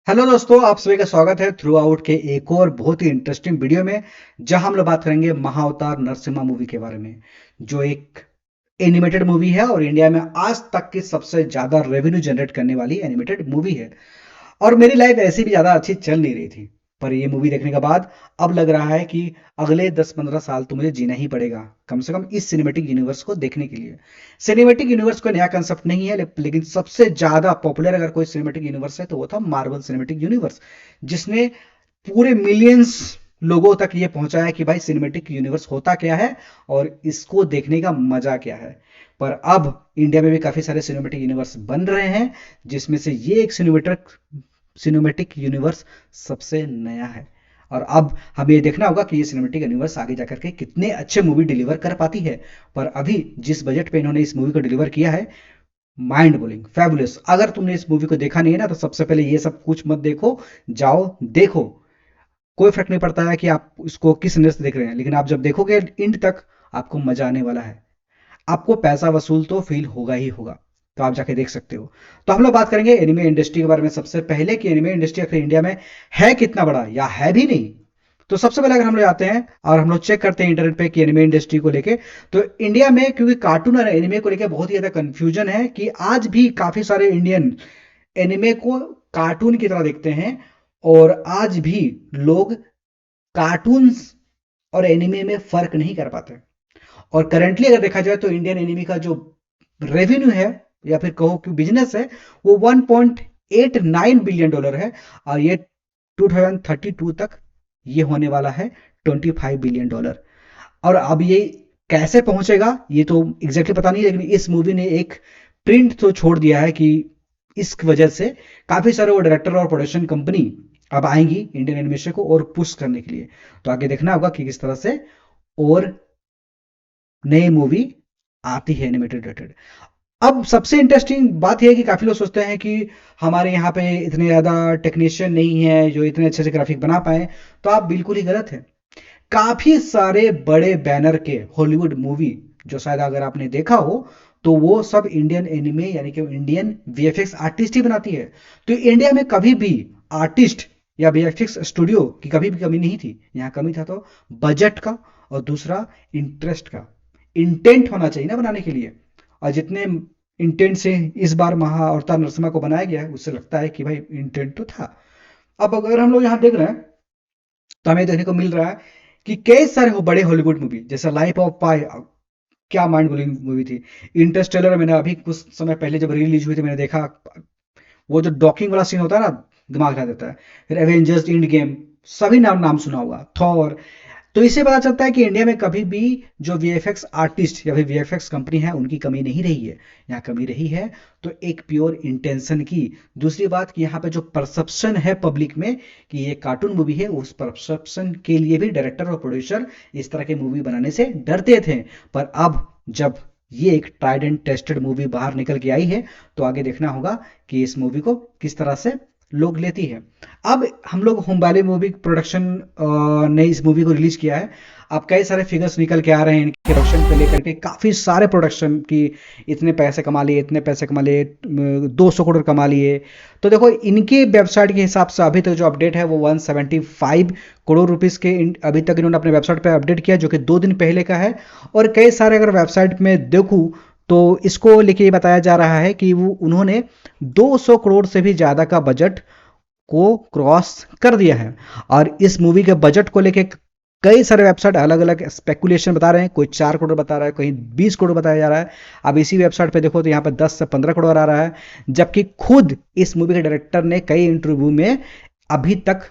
Hello दोस्तों, आप सभी का स्वागत है थ्रू आउट के एक और बहुत ही इंटरेस्टिंग वीडियो में। जहां हम लोग बात करेंगे महाअवतार नरसिम्हा मूवी के बारे में, जो एक एनिमेटेड मूवी है और इंडिया में आज तक की सबसे ज्यादा रेवेन्यू जनरेट करने वाली एनिमेटेड मूवी है। और मेरी लाइफ ऐसी भी ज्यादा अच्छी चल नहीं रही थी, पर ये मूवी देखने के बाद अब लग रहा है कि अगले 10-15 साल तो मुझे जीना ही पड़ेगा, कम से कम इस सिनेमेटिक यूनिवर्स को देखने के लिए। सिनेमेटिक यूनिवर्स कोई नया कंसेप्ट नहीं है, लेकिन सबसे ज्यादा पॉपुलर अगर कोई सिनेमेटिक यूनिवर्स है तो वो था मार्वल सिनेमेटिक यूनिवर्स, जिसने पूरे मिलियंस लोगों तक ये पहुंचाया कि भाई सिनेमेटिक यूनिवर्स होता क्या है और इसको देखने का मजा क्या है। पर अब इंडिया में भी काफी सारे सिनेमेटिक यूनिवर्स बन रहे हैं, जिसमें से ये एक सिनेमेटिक यूनिवर्स सबसे नया है। और अब हमें ये देखना होगा कि ये सिनेमेटिक यूनिवर्स आगे जाकर के कितने अच्छे मूवी डिलीवर कर पाती है। पर अभी जिस बजट पे इन्होंने इस मूवी को डिलीवर किया है, माइंड ब्लोइंग, फैबुलस। अगर तुमने इस मूवी को देखा नहीं है ना, तो सबसे पहले ये सब कुछ मत देखो, जाओ देखो। कोई फर्क नहीं पड़ता है कि आप इसको किस नजर से देख रहे हैं, लेकिन आप जब देखोगे एंड तक, आपको मजा आने वाला है। आपको पैसा वसूल तो फील होगा ही होगा। तो आप जाके देख सकते हो। तो हम लोग बात करेंगे एनिमे इंडस्ट्री के बारे में सबसे पहले, कि एनिमे इंडस्ट्री आखिर इंडिया में है कितना बड़ा या है भी नहीं। तो सबसे पहले अगर हम लोग आते हैं और हम लोग चेक करते हैं इंटरनेट पे कि एनिमे इंडस्ट्री को लेके, तो इंडिया में क्योंकि कार्टून और एनिमे को लेके बहुत ही ज्यादा कंफ्यूजन है, कि आज भी काफी सारे इंडियन एनिमे को कार्टून की तरह देखते हैं। और आज भी लोग कार्टून्स और एनिमे में फर्क नहीं कर पाते। और करंटली अगर देखा जाए तो इंडियन एनिमी का जो रेवेन्यू है, या फिर कहो कि बिजनेस है, वो 1.89 बिलियन डॉलर है। और ये 2032 तक ये होने वाला है 25 बिलियन डॉलर। और अब ये कैसे पहुंचेगा ये तो एग्जैक्टली पता नहीं, लेकिन इस मूवी ने एक प्रिंट तो छोड़ दिया है कि इस वजह से काफी सारे वो डायरेक्टर और प्रोडक्शन कंपनी अब आएंगी इंडियन एनिमेशन को और पुश करने के लिए। तो आगे देखना होगा कि किस तरह से और नई मूवी आती है एनिमेटेड रिलेटेड। अब सबसे इंटरेस्टिंग बात यह है कि काफी लोग सोचते हैं कि हमारे यहाँ पे इतने ज्यादा टेक्नीशियन नहीं है जो इतने अच्छे से ग्राफिक बना पाए। तो आप बिल्कुल ही गलत है। काफी सारे बड़े बैनर के हॉलीवुड मूवी, जो शायद अगर आपने देखा हो, तो वो सब इंडियन एनिमे यानी कि इंडियन वीएफएक्स आर्टिस्ट ही बनाती है। तो इंडिया में कभी भी आर्टिस्ट या वीएफएक्स स्टूडियो की कभी भी कमी नहीं थी। यहाँ कमी था तो बजट का, और दूसरा इंटरेस्ट का। इंटेंट होना चाहिए ना बनाने के लिए। और जितने इंटेंट से इस बार महा अवतार नरसिम्हा को बनाया गया है, उससे लगता है कि भाई इंटेंट तो था। अब अगर हम लोग यहाँ देख रहे हैं, तो हमें देखने को मिल रहा है कि कई सारे वो बड़े हॉलीवुड मूवी जैसे लाइफ ऑफ पाई, क्या माइंड ब्लोइंग मूवी थी। इंटरस्टेलर मैंने अभी कुछ समय पहले जब रिलीज हुई थी मैंने देखा, वो जो डॉकिंग वाला सीन होता है ना, दिमाग हिला देता है। फिर एवेंजर्स इंड गेम, सभी नाम नाम सुना होगा, थॉर। तो इससे पता चलता है कि इंडिया में कभी भी जो वीएफएक्स आर्टिस्ट या फिर वीएफएक्स कंपनी है उनकी कमी नहीं रही है। यहाँ कमी रही है तो एक प्योर इंटेंशन की। दूसरी बात कि यहाँ पे जो परसेप्शन है पब्लिक में कि ये कार्टून मूवी है, उस परसेप्शन के लिए भी डायरेक्टर और प्रोड्यूसर इस तरह की मूवी बनाने से डरते थे। पर अब जब ये एक ट्राइड एंड टेस्टेड मूवी बाहर निकल के आई है, तो आगे देखना होगा कि इस मूवी को किस तरह से लोग लेती है। अब हम लोग हुम्बाले मूवी प्रोडक्शन ने इस मूवी को रिलीज किया है। अब कई सारे फिगर्स निकल के आ रहे हैं इनके प्रोडक्शन को लेकर के, काफी सारे प्रोडक्शन की इतने पैसे कमा लिए, इतने पैसे कमा लिए, 200 करोड़ कमा लिए। तो देखो इनके वेबसाइट के हिसाब से अभी तक जो अपडेट है वो 175 करोड़ रुपीस के अभी तक इन्होंने अपने वेबसाइट पे अपडेट किया, जो कि 2 दिन पहले का है। और कई सारे अगर वेबसाइट में देखूं तो इसको लेके ये बताया जा रहा है कि वो उन्होंने 200 करोड़ से भी ज्यादा का बजट को क्रॉस कर दिया है। और इस मूवी के बजट को लेके कई सारे वेबसाइट अलग अलग स्पेकुलेशन बता रहे हैं। कोई 4 करोड़ बता रहा है, कहीं 20 करोड़ बताया जा रहा है। अब इसी वेबसाइट पे देखो तो यहाँ पे 10 से 15 करोड़ आ रहा है। जबकि खुद इस मूवी के डायरेक्टर ने कई इंटरव्यू में अभी तक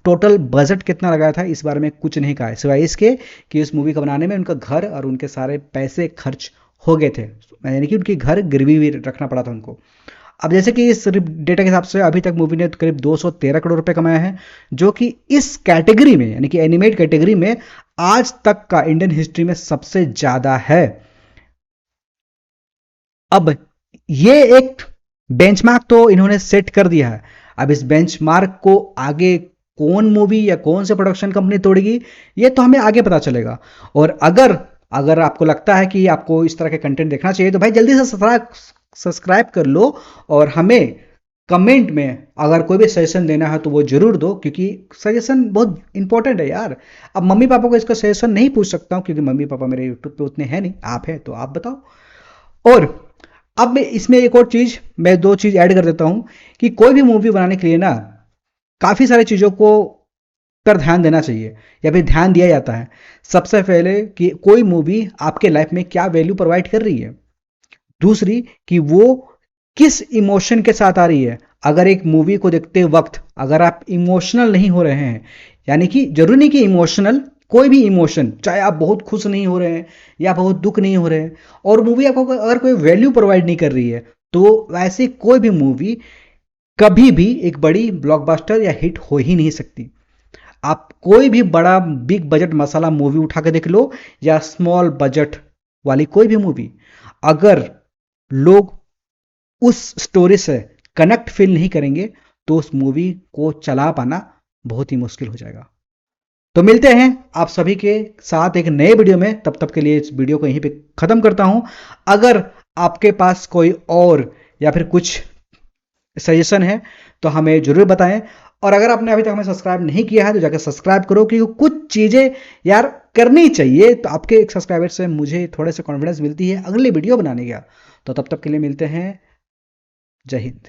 टोटल बजट कितना लगाया था इस बारे में कुछ नहीं कहा है, सिवाय इसके कि इस मूवी को बनाने में उनका घर और उनके सारे पैसे खर्च हो गए थे, यानी कि उनकी घर गिरवी भी रखना पड़ा था उनको। अब जैसे कि इस डेटा के हिसाब से अभी तक मूवी ने करीब 213 करोड़ रुपए कमाया है, जो कि इस कैटेगरी में यानी कि एनिमेट कैटेगरी में आज तक का इंडियन हिस्ट्री में सबसे ज्यादा है। अब ये एक बेंचमार्क तो इन्होंने सेट कर दिया है। अब इस बेंचमार्क को आगे कौन मूवी या कौन से प्रोडक्शन कंपनी तोड़ेगी, ये तो हमें आगे पता चलेगा। और अगर अगर आपको लगता है कि आपको इस तरह के कंटेंट देखना चाहिए, तो भाई जल्दी से सब्सक्राइब कर लो और हमें कमेंट में अगर कोई भी सजेशन देना है तो वो जरूर दो, क्योंकि सजेशन बहुत इंपॉर्टेंट है यार। अब मम्मी पापा को इसका सजेशन नहीं पूछ सकता हूँ, क्योंकि मम्मी पापा मेरे यूट्यूब पे उतने हैं नहीं, आप हैं तो आप बताओ। और अब मैं इसमें एक और चीज, मैं दो चीज ऐड कर देता हूं कि कोई भी मूवी बनाने के लिए ना काफी सारी चीजों को पर ध्यान देना चाहिए, या फिर ध्यान दिया जाता है। सबसे पहले कि कोई मूवी आपके लाइफ में क्या वैल्यू प्रोवाइड कर रही है, दूसरी कि वो किस इमोशन के साथ आ रही है। अगर एक मूवी को देखते वक्त अगर आप इमोशनल नहीं हो रहे हैं, यानी कि जरूरी नहीं कि इमोशनल, कोई भी इमोशन, चाहे आप बहुत खुश नहीं हो रहे हैं या बहुत दुख नहीं हो रहे हैं, और मूवी आपको अगर कोई वैल्यू प्रोवाइड नहीं कर रही है, तो वैसे कोई भी मूवी कभी भी एक बड़ी ब्लॉकबस्टर या हिट हो ही नहीं सकती। आप कोई भी बड़ा बिग बजट मसाला मूवी उठा के देख लो, या स्मॉल बजट वाली कोई भी मूवी, अगर लोग उस स्टोरी से कनेक्ट फील नहीं करेंगे तो उस मूवी को चला पाना बहुत ही मुश्किल हो जाएगा। तो मिलते हैं आप सभी के साथ एक नए वीडियो में, तब तक के लिए इस वीडियो को यहीं पे खत्म करता हूं। अगर आपके पास कोई और या फिर कुछ सजेशन है तो हमें जरूर बताएं, और अगर आपने अभी तक हमें सब्सक्राइब नहीं किया है तो जाकर सब्सक्राइब करो, क्योंकि कुछ चीज़ें यार करनी चाहिए, तो आपके एक सब्सक्राइबर से मुझे थोड़े से कॉन्फिडेंस मिलती है अगली वीडियो बनाने का। तो तब तक के लिए मिलते हैं। जय हिंद।